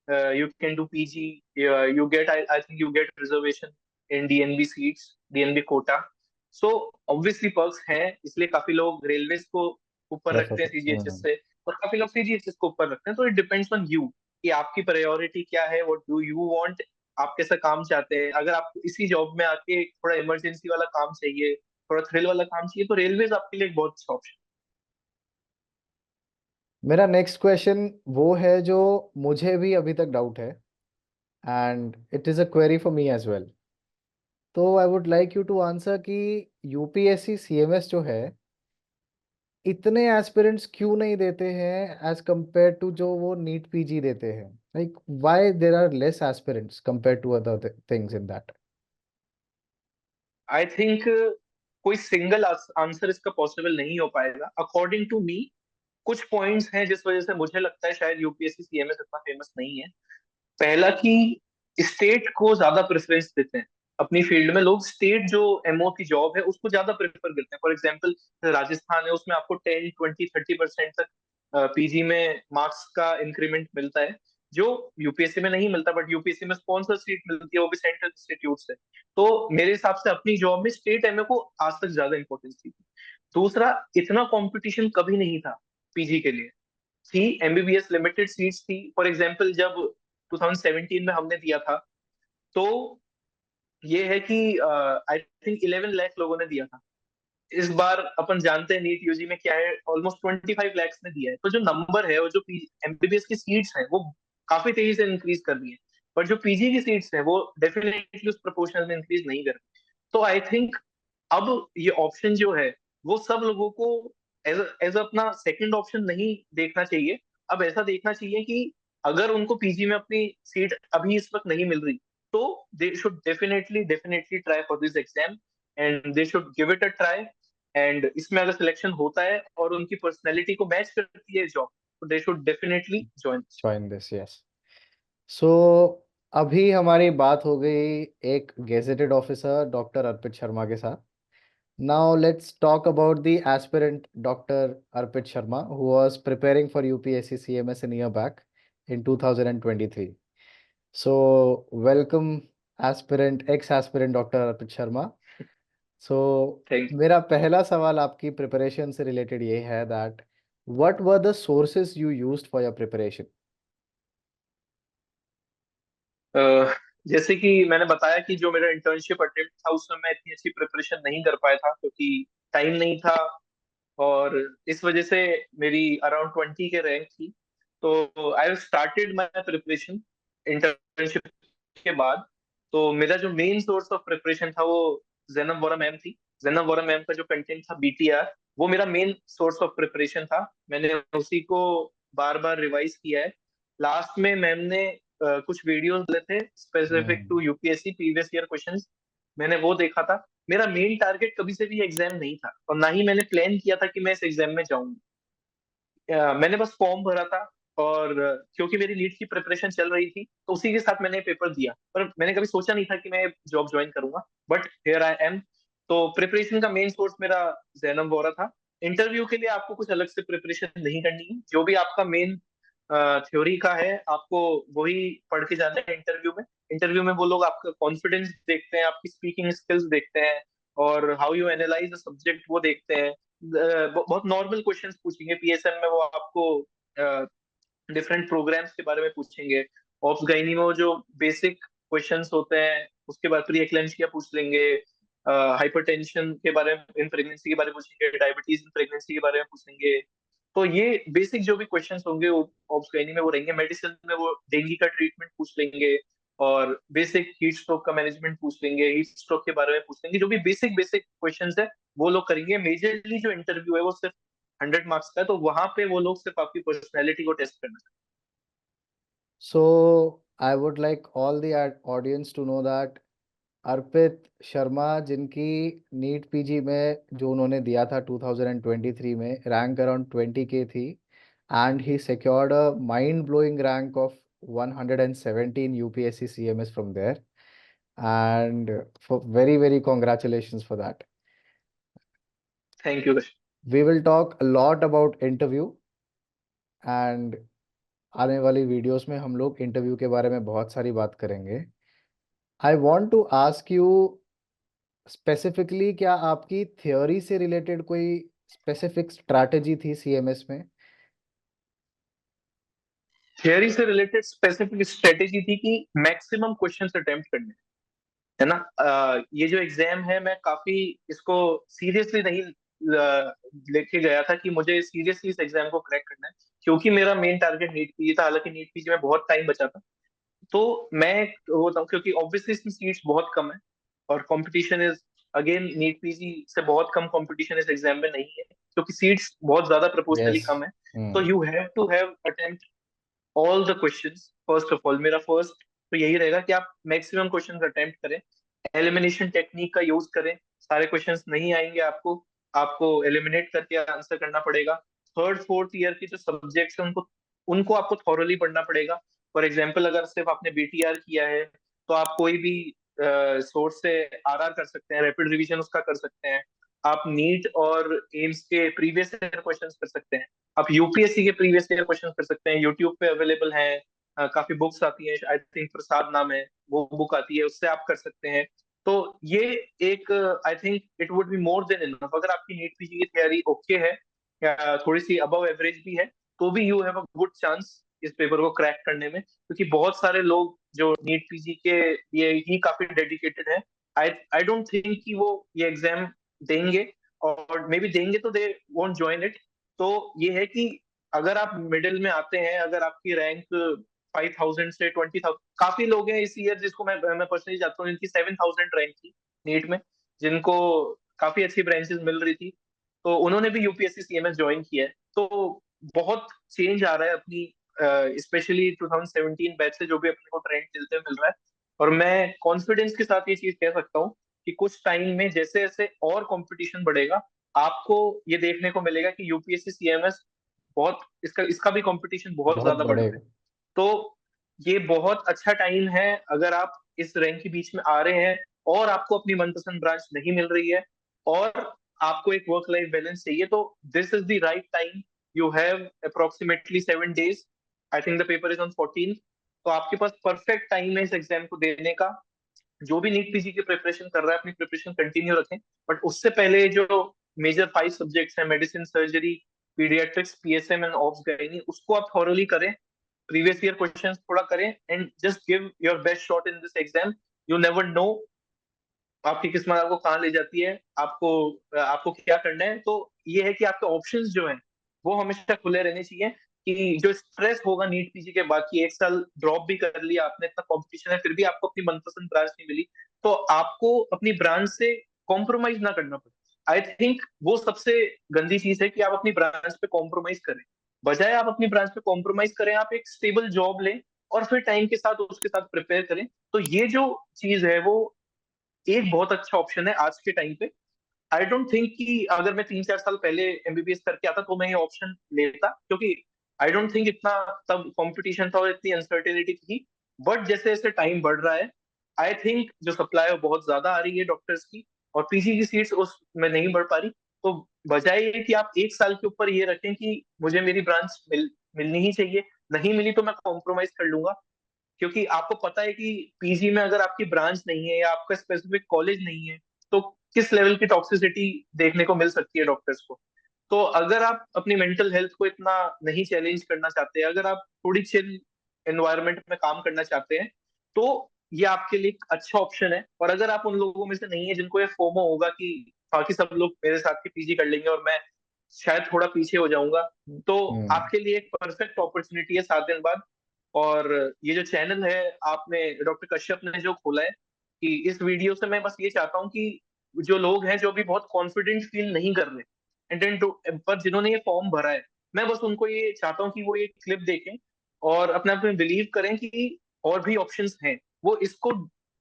you can do PG. You get, I think you get reservation in DNB seats, DNB quota. So obviously perks हैं, इसलिए काफी लोग रेलवेज को ऊपर रखते हैं सीजीएचएस से, और काफी लोग सीजीएचएस को ऊपर रखते हैं। तो इट डिपेंड्स ऑन यू कि आपकी प्रायोरिटी क्या है, व्हाट डू यू वांट, आप कैसा काम चाहते हैं। अगर आपको इसी जॉब में आके थोड़ा इमरजेंसी वाला काम चाहिए, थोड़ा थ्रिल वाला काम चाहिए, तो रेलवेज आपके लिए एक बहुत अच्छा ऑप्शन। मेरा नेक्स्ट क्वेश्चन वो है जो मुझे भी अभी तक डाउट है, and it is a query for me as well. तो I would like you to answer कि यूपीएससी सीएमएस जो है इतने एस्पिरेंट्स क्यों नहीं देते हैं एज कंपेयर टू जो वो नीट पीजी देते हैं, like why there are less aspirants compare to other things in that. I think कोई सिंगल आंसर इसका पॉसिबल नहीं हो पाएगा अकॉर्डिंग टू मी। कुछ पॉइंट्स हैं जिस वजह से मुझे लगता है शायद यूपीएससी सीएमएस इतना फेमस नहीं है। पहला कि स्टेट को ज्यादा प्रेफरेंस देते हैं। अपनी फील्ड में लोग स्टेट जो एमओ की जॉब है उसको ज्यादा प्रेफर करते हैं। फॉर एग्जाम्पल राजस्थान है, उसमें आपको 10, 20, 30% तक पीजी में मार्क्स का इंक्रीमेंट मिलता है, जो यूपीएससी में नहीं मिलता। बट यूपीएससी में स्पॉन्सर सीट मिलती है, वो भी सेंट्रल इंस्टीट्यूट से। तो मेरे हिसाब से अपनी जॉब में स्टेट एमओ को आज तक ज्यादा इंपॉर्टेंस दी थी। दूसरा, इतना कंपटीशन कभी नहीं था पीजी के लिए। थी एमबीबीएस लिमिटेड सीट्स थी। फॉर एग्जाम्पल जब 2017 में हमने दिया था, तो ये है कि आई थिंक 11 लाख लोगों ने दिया था। इस बार अपन जानते हैं नीट यूजी में क्या है, ऑलमोस्ट 25 लाख ने दिया है। तो जो नंबर है, और जो एमबीबीएस की सीट्स हैं, वो काफी तेजी से इंक्रीज कर रही है। पर जो पीजी की सीट्स हैं, वो डेफिनेटली उस प्रोपोर्शनल में इंक्रीज नहीं कर रही। तो आई थिंक अब ये ऑप्शन जो है, वो सब लोगों को एज अपना सेकंड ऑप्शन नहीं देखना चाहिए। अब ऐसा देखना चाहिए कि अगर उनको पीजी में अपनी सीट अभी इस वक्त नहीं मिल रही, तो they should definitely definitely try for this exam, and they should give it a try. And इसमें अगर सिलेक्शन होता है और उनकी पर्सनैलिटी को मैच करती है जॉब, तो they should definitely join. Join this, yes. So अभी हमारी बात हो गई एक gazetted officer doctor Arpit Sharma के साथ। Now let's talk about the aspirant doctor Arpit Sharma who was preparing for UPSC CMS in year back in 2023. So welcome aspirant, ex-aspirant Dr. Arpit Sharma. So thank मेरा पहला सवाल आपकी प्रिपरेशन से रिलेटेड ये है that what were the sources you used for your preparation? You. जैसे कि मैंने बताया कि जो मेरा इंटर्नशिप अटेम्प्ट था, उसमें मैं इतनी अच्छी प्रिपरेशन नहीं कर पाया था, क्योंकि टाइम नहीं था। और इस वजह से मेरी अराउंड 20 के रैंक थी। तो I started my preparation internship के बाद। तो मेरा जो मेन सोर्स ऑफ प्रिपरेशन था, वो जैनब वोरा मैम थी। जैनब वोरा मैम का जो कंटेंट था बीटीआर, वो मेरा मेन सोर्स ऑफ प्रिपरेशन था। मैंने उसी को बार बार रिवाइज किया है। लास्ट में मैम ने कुछ वीडियोस दिए थे specific to UPSC previous year questions, मैंने वो देखा था। मेरा मेन टारगेट कभी से भी एग्जाम नहीं था, और ना ही मैंने प्लान किया था कि मैं इस एग्जाम में जाऊंगा। मैंने बस फॉर्म भरा था, और क्योंकि मेरी नीट की प्रिपरेशन चल रही थी, तो उसी के साथ मैंने पेपर दिया। पर मैंने कभी सोचा नहीं था कि मैं जॉब ज्वाइन करूंगा, बट हियर आई एम। तो प्रिपरेशन का मेन सोर्स मेरा जैनब वोरा था। इंटरव्यू के लिए आपको कुछ अलग से प्रिपरेशन नहीं करनी है। जो भी आपका मेन थ्योरी का है, आपको वही पढ़ के जाना है इंटरव्यू में। इंटरव्यू में वो लोग आपका कॉन्फिडेंस देखते हैं, आपकी स्पीकिंग स्किल्स देखते हैं, और how you analyse the subject वो देखते हैं। बहुत नॉर्मल क्वेश्चंस पूछेंगे। पीएसएम में वो आपको डिफरेंट प्रोग्राम्स के बारे में पूछेंगे। ऑप्स गाइनी में वो जो बेसिक क्वेश्चंस होते हैं, उसके बाद प्री एक्लेम्शिया पूछ लेंगे, हाइपरटेंशन के बारे में इन प्रेगनेंसी के बारे में पूछेंगे, डायबिटीज इन प्रेगनेंसी के बारे में पूछेंगे। तो ये बेसिक जो भी क्वेश्चंस होंगे वो ऑप्स गाइनी में वो रहेंगे। मेडिसिन में वो डेंगू का ट्रीटमेंट पूछ लेंगे, और बेसिक हीट स्ट्रोक का मैनेजमेंट पूछ लेंगे, हीट स्ट्रोक के बारे में पूछ लेंगे। जो भी बेसिक बेसिक क्वेश्चंस है, वो लोग करेंगे। मेजरली जो इंटरव्यू है, वो सिर्फ 100 मार्क्स का है, तो वहां पे वो लोग सिर्फ आपकी पर्सनैलिटी को टेस्ट करना चाहते So I would like all the audience to know that अर्पित शर्मा जिनकी नीट पीजी में जो उन्होंने दिया था 2023 में रैंक अराउंड 20K थी and he secured a mind blowing rank of 117 UPSC CMS from there and for very very congratulations for that. हैं। Thank you. We will talk a lot about interview and आने वाली videos में हम लोग interview के बारे में बहुत सारी बात करेंगे। I want to ask you specifically, क्या आपकी थ्योरी से रिलेटेड कोई स्पेसिफिक स्ट्रैटेजी थी सीएमएस में? थियरी से रिलेटेड स्पेसिफिक स्ट्रेटेजी थी कि मैक्सिमम क्वेश्चंस अटेम्प्ट करने, है ना। ये जो एग्जाम है, मैं काफी इसको सीरियसली नहीं लेके गया था कि मुझे सीरियसली इस एग्जाम को क्रैक करना है, क्योंकि मेरा मेन टारगेट नीट पीजी था। हालांकि नीट पीजी में बहुत टाइम बचा था। तो मैं वो था, क्योंकि ऑब्वियसली इसमें सीट्स बहुत कम है, और competition is again NEET PG से बहुत कम कंपटीशन इस एग्जाम में नहीं है, क्योंकि सीट्स बहुत ज्यादा प्रोपोर्शनली यस। कम है। तो you have to have attempt all the questions. First of all, मेरा फर्स्ट तो यही रहेगा कि आप मैक्सिमम क्वेश्चंस अटेम्प्ट करें, एलिमिनेशन टेक्निक का यूज करें। सारे क्वेश्चंस नहीं आएंगे आपको, आपको एलिमिनेट करके आंसर करना पड़ेगा। थर्ड फोर्थ ईयर के जो सब्जेक्ट्स हैं, उनको उनको आपको थॉरली पढ़ना पड़ेगा। फॉर एग्जाम्पल, अगर सिर्फ आपने बीटीआर किया है, तो आप कोई भी सोर्स से आरआर कर सकते हैं, रैपिड रिवीजन उसका कर सकते हैं। आप नीट और एम्स के प्रीवियस ईयर क्वेश्चंस कर सकते हैं। आप यूपीएससी के प्रीवियस ईयर क्वेश्चंस कर सकते हैं, यूट्यूब पे अवेलेबल हैं। काफी बुक्स आती हैं, आई थिंक प्रसाद नाम है, वो बुक आती है, उससे आप कर सकते हैं। तो ये एक, I think it would be more than enough. अगर आपकी नीट पीजी की तैयारी ओके है या थोड़ी सी अबव एवरेज भी है, तो भी you have a good chance इस पेपर को क्रैक करने में, क्योंकि बहुत सारे लोग जो नीट पीजी के लिए ही काफी डेडिकेटेड है। आई आई डोंट थिंक कि वो ये एग्जाम देंगे, और मे बी देंगे तो दे वोंट ज्वाइन इट। तो ये है कि अगर आप मिडिल में आते हैं, अगर आपकी रैंक 5,000 से 20,000, काफी लोग हैं इस ईयर जिसको मैं पर्सनली जानता हूँ, जिनकी 7,000 रैंक थी नीट में, जिनको काफी अच्छी ब्रांचेस मिल रही थी, तो उन्होंने भी यूपीएससी सीएमएस ज्वाइन किया है। तो बहुत चेंज आ रहा है अपनी, स्पेशली 2017 बैच से जो भी अपने को ट्रेंड चलते हुए मिल रहा है। और मैं कॉन्फिडेंस के साथ ये चीज कह सकता हूँ कि कुछ टाइम में जैसे जैसे और कंपटीशन बढ़ेगा, आपको ये देखने को मिलेगा कि यूपीएससी सीएमएस बहुत, इसका इसका भी कंपटीशन बहुत बहुत ज्यादा बढ़ रहा है। बढ़ेगा। तो ये बहुत अच्छा टाइम है अगर आप इस रैंक के बीच में आ रहे हैं, और आपको अपनी मनपसंद ब्रांच नहीं मिल रही है, और आपको एक वर्क लाइफ बैलेंस चाहिए, तो this is the right time. You have approximately 7 days, I think the paper is on 14। तो आपके पास परफेक्ट टाइम है इस एग्जाम को देने का। जो भी नीट पीजी की प्रिपरेशन कर रहा है, अपनी प्रिपरेशन कंटिन्यू रखें, बट उससे पहले जो मेजर 5 सब्जेक्ट्स हैं, medicine, surgery, paediatrics, PSM and obs gyne, उसको आप थॉरोली करें, प्रीवियस ईयर क्वेश्चंस थोड़ा करें, and just give your best shot in this exam. You never know आपकी किस्मत आपको कहाँ ले जाती है, आपको आपको क्या करना है। तो ये है कि आपके ऑप्शंस जो हैं वो हमेशा खुले रहने चाहिए। कि जो स्ट्रेस होगा नीट पीजी के बाद, की 1 साल ड्रॉप भी कर लिया आपने, इतना कंपटीशन है, फिर भी आपको अपनी मनपसंद ब्रांच नहीं मिली, तो आपको अपनी ब्रांच से कॉम्प्रोमाइज ना करना पड़े। आई थिंक वो सबसे गंदी चीज है कि आप अपनी ब्रांच पे कॉम्प्रोमाइज करें। बजाय आप अपनी ब्रांच पे कॉम्प्रोमाइज करें, आप एक स्टेबल जॉब लें, और फिर टाइम के साथ उसके साथ प्रिपेयर करें। तो ये जो चीज है वो एक बहुत अच्छा ऑप्शन है आज के टाइम पे। आई डोंट थिंक कि अगर मैं 3-4 साल पहले एमबीबीएस करके आता तो मैं ये ऑप्शन लेता, क्योंकि आई डोंट थिंक इतना तब कंपटीशन था और इतनी अनसर्टेनिटी थी। बट जैसे जैसे टाइम बढ़ रहा है, आई थिंक जो सप्लाई है वो बहुत ज्यादा आ रही है डॉक्टर्स की, और पीजी की सीट्स उसमें नहीं बढ़ पा रही। तो बजाय ये कि आप 1 साल के ऊपर ये रखें कि मुझे मेरी ब्रांच मिलनी ही चाहिए, नहीं मिली तो मैं कॉम्प्रोमाइज कर लूंगा, क्योंकि आपको पता है कि पीजी में अगर आपकी ब्रांच नहीं है या आपका स्पेसिफिक कॉलेज नहीं है, तो किस लेवल की टॉक्सिसिटी देखने को मिल सकती है डॉक्टर्स को। तो अगर आप अपनी मेंटल हेल्थ को इतना नहीं चैलेंज करना चाहते, अगर आप थोड़ी चिल एनवायरनमेंट में काम करना चाहते हैं, तो ये आपके लिए एक अच्छा ऑप्शन है। और अगर आप उन लोगों में से नहीं है जिनको ये फोमो होगा कि बाकी सब लोग मेरे साथ के पीजी कर लेंगे और मैं शायद थोड़ा पीछे हो जाऊंगा, तो हम्म। आपके लिए एक परफेक्ट अपॉर्चुनिटी है 7 दिन बाद। और ये जो चैनल है आपने, डॉक्टर कश्यप ने जो खोला है, कि इस वीडियो से मैं बस ये चाहता हूँ कि जो लोग हैं जो भी बहुत कॉन्फिडेंट फील नहीं कर रहे, एंड पर जिन्होंने ये फॉर्म भरा है, मैं बस उनको ये चाहता हूँ कि वो ये क्लिप देखें और अपने आप में बिलीव करें कि और भी ऑप्शंस हैं। वो इसको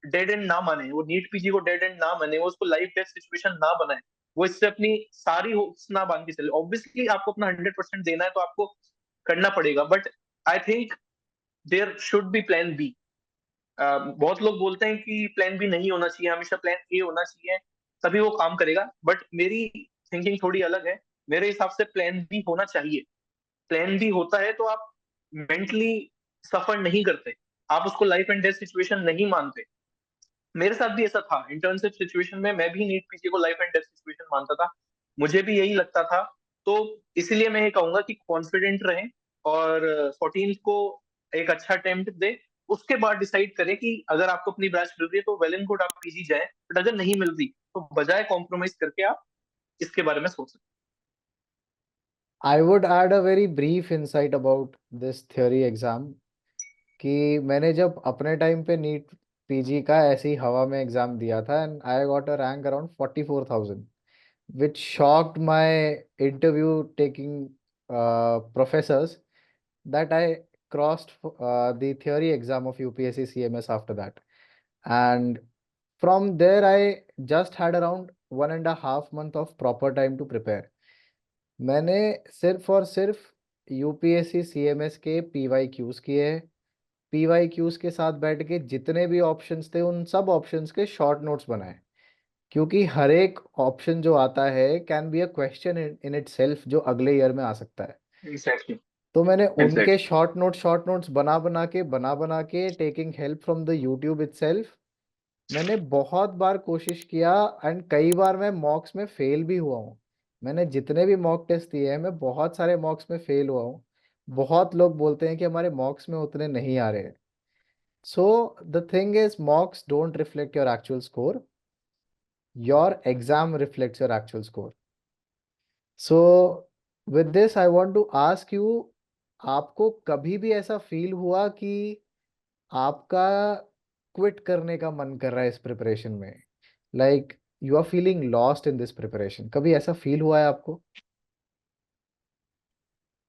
डेड एंड ना माने, वो नीट पीजी को डेड एंड ना माने, वो उसको लाइफ डेथ सिचुएशन ना बनाए, वो इससे अपनी सारी होप्स ना बांध के चले। ऑब्वियसली आपको अपना 100% देना है तो आपको करना पड़ेगा, but I think there should be plan B. बहुत लोग बोलते हैं कि प्लान बी नहीं होना चाहिए, हमेशा प्लान ए होना चाहिए, तभी वो काम करेगा, बट मेरी थिंकिंग थोड़ी अलग है। मेरे हिसाब से प्लान बी होना चाहिए। प्लान बी होता है तो आप मेंटली सफर नहीं करते, आप उसको लाइफ एंड डेथ सिचुएशन नहीं मानते। मेरे साथ भी ऐसा था, इंटर्नशिप सिचुएशन में मैं भी नीट पीजी को लाइफ एंड डेथ सिचुएशन मानता था, मुझे भी यही लगता था। तो इसीलिए मैं ये कहूंगा कि कॉन्फिडेंट रहें, और 14 को एक अच्छा अटेम्प्ट दे, उसके बाद डिसाइड करें कि अगर आपको अपनी ब्रांच मिल रही है तो वेल एंड गुड, आप पीजी जाए, बट अगर नहीं मिल रही तो बजाय कॉम्प्रोमाइज करके आप इसके बारे में सोच सकते I would add a very brief insight about this theory exam कि मैंने जब अपने टाइम पे नीट पीजी का ऐसी हवा में एग्जाम दिया था and I got a rank around 44,000 which shocked my interview taking professors that I crossed the theory exam of UPSC CMS after that. And from there, I just had around 1.5 month of proper time to prepare. मैंने सिर्फ और सिर्फ UPSC CMS के PY cues किए हैं, PYQs के साथ बैठ के जितने भी ऑप्शंस थे उन सब ऑप्शंस के शॉर्ट नोट्स बनाए, क्योंकि हर एक ऑप्शन जो आता है can be a question in it self जो अगले ईयर में आ सकता है। एग्जैक्टली। तो मैंने उनके एग्जैक्टली। शॉर्ट नोट्स बना बना के taking help from the YouTube itself, मैंने बहुत बार कोशिश किया एंड कई बार मैं मॉक्स में फेल भी हुआ हूँ। मैंने जितने भी मॉक टेस्ट दिए हैं मैं बहुत सारे मॉक्स में फेल हुआ हूँ। बहुत लोग बोलते हैं कि हमारे मॉक्स में उतने नहीं आ रहे हैं। So the thing is mocks don't reflect your actual score, your exam reflects your actual score. So with this I want to ask you, आपको कभी भी ऐसा फील हुआ कि आपका क्विट करने का मन कर रहा है इस प्रिपरेशन में, like you are feeling lost in this preparation, कभी ऐसा फील हुआ है आपको?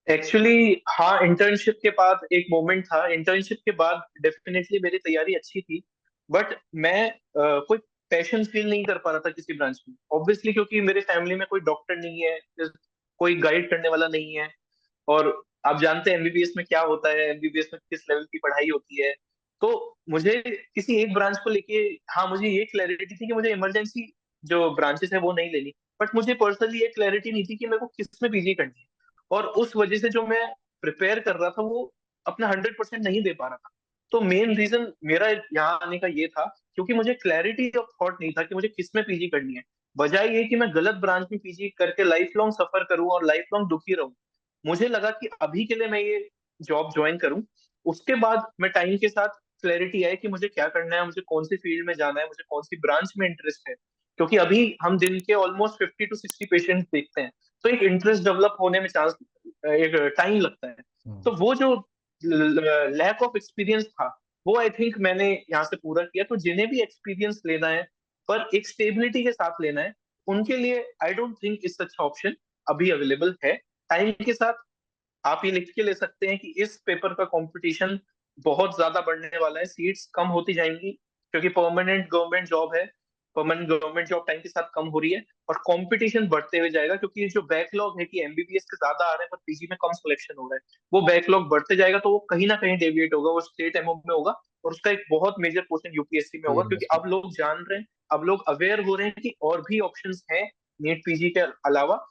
एक्चुअली हाँ, इंटर्नशिप के बाद एक मोमेंट था। इंटर्नशिप के बाद डेफिनेटली मेरी तैयारी अच्छी थी, बट मैं कोई पैशन फील नहीं कर पा रहा था किसी ब्रांच में, ऑब्वियसली क्योंकि मेरे फैमिली में कोई डॉक्टर नहीं है, कोई गाइड करने वाला नहीं है। और आप जानते हैं एमबीबीएस में क्या होता है, एमबीबीएस में किस लेवल की पढ़ाई होती है। तो मुझे किसी एक ब्रांच को लेके, हाँ मुझे ये क्लैरिटी थी कि मुझे इमरजेंसी जो ब्रांचेस है वो नहीं लेनी, बट मुझे पर्सनली ये क्लैरिटी नहीं थी कि मेरे को किस में पीजी करनी है। और उस वजह से जो मैं प्रिपेयर कर रहा था वो अपना 100% नहीं दे पा रहा था। तो मेन रीजन मेरा यहाँ आने का ये था, क्योंकि मुझे क्लैरिटी ऑफ थॉट नहीं था कि मुझे किस में पीजी करनी है। बजाय ये कि मैं गलत ब्रांच में पीजी करके लाइफ लॉन्ग सफर करूं और लाइफ लॉन्ग दुखी रहूं, मुझे लगा कि अभी के लिए मैं ये जॉब ज्वाइन करूं। उसके बाद मैं टाइम के साथ क्लैरिटी आए कि मुझे क्या करना है, मुझे कौन सी फील्ड में जाना है, मुझे कौन सी ब्रांच में इंटरेस्ट है। क्योंकि अभी हम दिन के ऑलमोस्ट 50 to 60 पेशेंट देखते हैं, तो एक इंटरेस्ट डेवलप होने में चांस, एक टाइम लगता है। हम्म। तो वो जो लैक ऑफ एक्सपीरियंस था, वो आई थिंक मैंने यहाँ से पूरा किया। तो जिन्हें भी एक्सपीरियंस लेना है पर एक स्टेबिलिटी के साथ लेना है, उनके लिए आई डोंट थिंक इस अच्छा ऑप्शन अभी अवेलेबल है। टाइम के साथ आप ये लिख के ले सकते हैं कि इस पेपर का कंपटीशन बहुत ज्यादा बढ़ने वाला है, सीट्स कम होती जाएंगी, क्योंकि परमानेंट गवर्नमेंट जॉब है। परमानेंट गवर्नमेंट जॉब टाइम के साथ कम हो रही है, और कंपटीशन बढ़ते हुए जाएगा, क्योंकि ये जो बैकलॉग है कि एमबीबीएस के ज्यादा आ रहे हैं पर पीजी में कम सिलेक्शन हो रहा है, वो बैकलॉग बढ़ते जाएगा। तो वो कहीं ना कहीं डेविएट होगा, वो स्टेट एमओ में होगा, और उसका एक बहुत मेजर पोर्शन यूपीएससी में होगा, क्योंकि सीएमएस में। अब लोग जान रहे हैं, अब लोग अवेयर हो रहे हैं कि और भी ऑप्शंस हैं नीट पीजी के अलावा।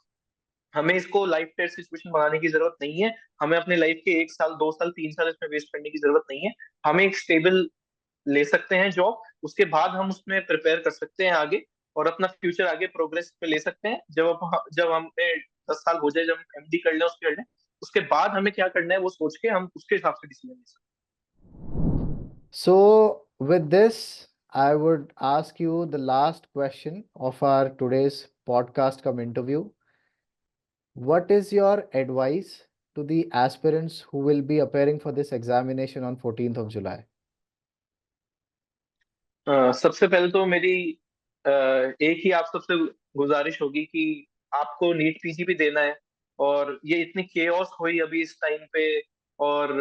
हमें इसको लाइफ टाइम सिचुएशन बनाने की जरूरत नहीं है। हमें अपने लाइफ के 1 साल 2 साल 3 साल इसमें वेस्ट करने की जरूरत नहीं है। हमें एक स्टेबल ले सकते हैं जॉब, उसके बाद हम उसमें प्रिपेयर कर सकते हैं आगे, और अपना फ्यूचर आगे प्रोग्रेस पे ले सकते हैं। जब हमें 10 साल हो जाए, जब हम एमडी कर लें, उसके कर लें, उसके बाद हमें क्या करना है वो सोच के हम उसके हिसाब से डिसीजन ले सकते so with this I would ask you the last question of our today's podcast cum interview. What is your advice to the aspirants who will be appearing for this examination on 14th of July? सबसे पहले तो मेरी एक ही आप सबसे गुजारिश होगी कि आपको नीट पीजी भी देना है, और ये इतनी केओस हुई अभी इस टाइम पे, और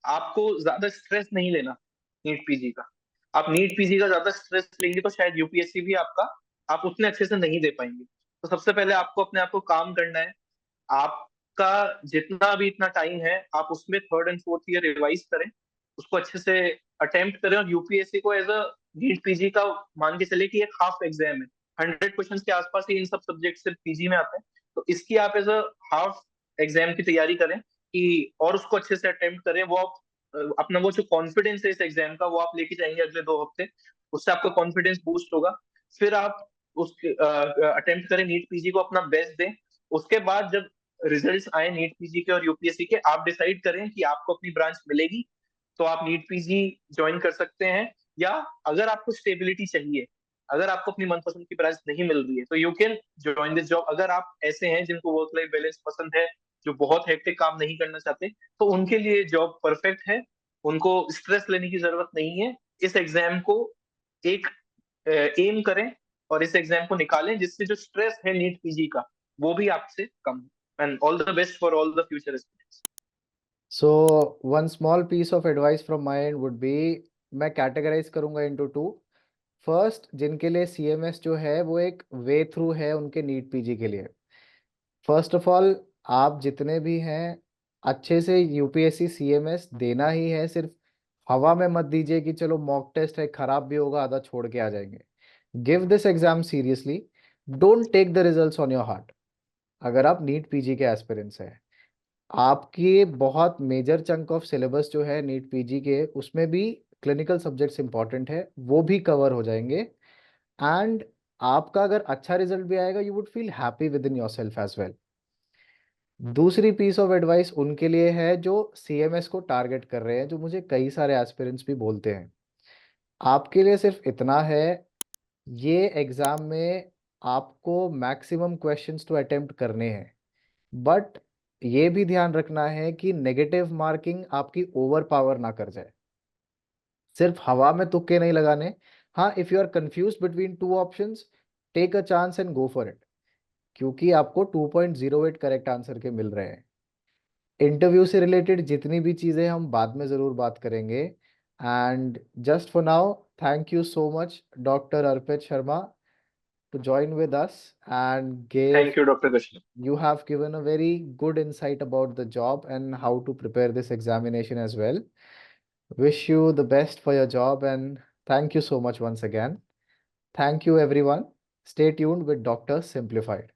आपको ज्यादा स्ट्रेस नहीं लेना नीट पीजी का। आप नीट पीजी का ज्यादा स्ट्रेस लेंगे तो शायद यूपीएससी भी आपका आप उतने अच्छे से नहीं दे पाएंगे। तो सबसे पहले आपको अपने आप को काम करना है। आपका जितना भी इतना टाइम है, आप उसमें third and fourth year revise करें, उसको अच्छे से अटेम्प्ट करें। और यूपीएससी को एज अ नीट पीजी का मान के चले कि एक हाफ एग्जाम है, 100 क्वेश्चन के आसपास ही इन सब सब्जेक्ट सिर्फ पीजी में आते हैं। तो इसकी आप एज अ हाफ एग्जाम की तैयारी करें कि, और उसको अच्छे से अटेम्प्ट करें। वो आप अपना वो जो कॉन्फिडेंस है इस एग्जाम का, वो आप लेके जाएंगे अगले 2 हफ्ते, उससे आपका कॉन्फिडेंस बूस्ट होगा। फिर आप उस अटेम्प्ट करें नीट पीजी को, अपना बेस्ट दें। उसके बाद जब रिजल्ट्स आए नीट पीजी के और यूपीएससी के, आप डिसाइड करें कि आपको अपनी ब्रांच मिलेगी तो आप नीट पीजी ज्वाइन कर सकते हैं, या अगर आपको स्टेबिलिटी चाहिए, अगर आपको अपनी मनपसंद की ब्रांच नहीं मिल रही है, तो you can join this job. अगर आप ऐसे हैं जिनको वर्क लाइफ बैलेंस पसंद है, जो बहुत हेक्टिक काम नहीं करना चाहते, तो उनके लिए जॉब परफेक्ट है। उनको स्ट्रेस लेने की जरूरत नहीं है। इस एग्जाम को एक एम करें और इस एग्जाम को निकालें, जिससे जो स्ट्रेस है नीट पीजी का वो भी आपसे कम हो। And all the best for all the future students. So one small piece of advice from my end would be, मैं कैटेगराइज करूंगा इनटू टू। फर्स्ट, जिनके लिए सीएमएस जो है वो एक वे थ्रू है उनके नीट पीजी के लिए। फर्स्ट ऑफ ऑल, आप जितने भी हैं अच्छे से यूपीएससी सीएमएस देना ही है, सिर्फ हवा में मत दीजिए कि चलो मॉक टेस्ट है, खराब भी होगा, आधा छोड़ के आ जाएंगे। Give this exam seriously. Don't take the results on your heart. अगर आप नीट पीजी के एस्पिरेंट्स हैं, आपकी बहुत मेजर चंक ऑफ सिलेबस जो है नीट पीजी के, उसमें भी क्लिनिकल सब्जेक्ट्स इंपॉर्टेंट है, वो भी कवर हो जाएंगे। एंड आपका अगर अच्छा रिजल्ट भी आएगा, you would feel happy with in your self as well. दूसरी पीस ऑफ एडवाइस उनके लिए है जो सीएमएस को टारगेट कर रहे हैं, जो मुझे कई सारे एस्पिरेंट्स भी बोलते हैं। आपके लिए सिर्फ इतना है, ये एग्जाम में आपको मैक्सिमम क्वेश्चंस तो अटेम्प्ट करने हैं, बट ये भी ध्यान रखना है कि नेगेटिव मार्किंग आपकी ओवर पावर ना कर जाए। सिर्फ हवा में तुक्के नहीं लगाने। हाँ, if you are confuse between two options, take a chance and go for it, क्योंकि आपको 2.08 करेक्ट आंसर के मिल रहे हैं। इंटरव्यू से रिलेटेड जितनी भी चीज़ें हम बाद में ज़रूर बात करेंगे। And just for now, thank you so much doctor Arpit Sharma to join with us and give. Thank you doctor Kashyap. You have given a very good insight about the job and how to prepare this examination as well. Wish you the best for your job and thank you so much once again. Thank you everyone. Stay tuned with Dr. Simplified.